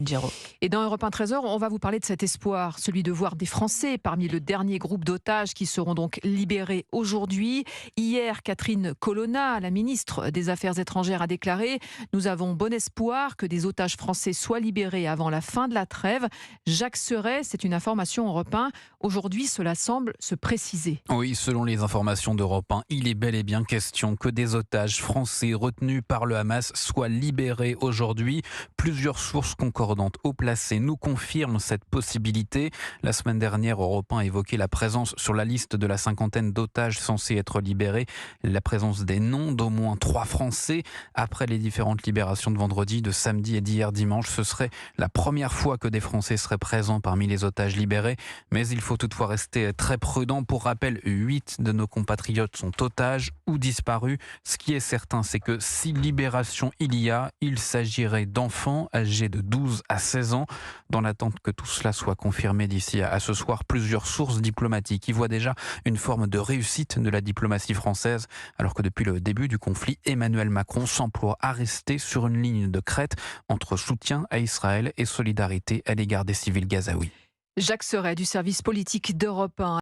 Giro. Et dans Europe 1 Trésor, on va vous parler de cet espoir, celui de voir des Français parmi le dernier groupe d'otages qui seront donc libérés aujourd'hui. Hier, Catherine Colonna, la ministre des Affaires étrangères, a déclaré: nous avons bon espoir que des otages français soient libérés avant la fin de la trêve. Jacques Serret, c'est une information Europe 1. Aujourd'hui, cela semble se préciser. Oui, selon les informations d'Europe 1, il est bel et bien question que des otages français retenus par le Hamas soient libérés aujourd'hui. Plusieurs sources concordantes haut placées nous confirment cette possibilité. La semaine dernière, Europe 1 évoquait la présence sur la liste de la cinquantaine d'otages censés être libérés, la présence des noms d'au moins 3 Français. Après les différentes libérations de vendredi, de samedi et d'hier dimanche, ce serait la première fois que des Français seraient présents parmi les otages libérés. Mais il faut toutefois rester très prudent. Pour rappel, 8 de nos compatriotes sont otages ou disparus. Ce qui est certain, c'est que si libération il y a, il s'agirait d'enfants âgés de 12 à 16 ans. Dans l'attente que tout cela soit confirmé d'ici à ce soir, plusieurs sources diplomatiques y voient déjà une forme de réussite de la diplomatie française, alors que depuis le début du conflit, Emmanuel Macron s'emploie à rester sur une ligne de crête entre soutien à Israël et solidarité à l'égard des civils gazaouis. Jacques Serret du service politique d'Europe 1.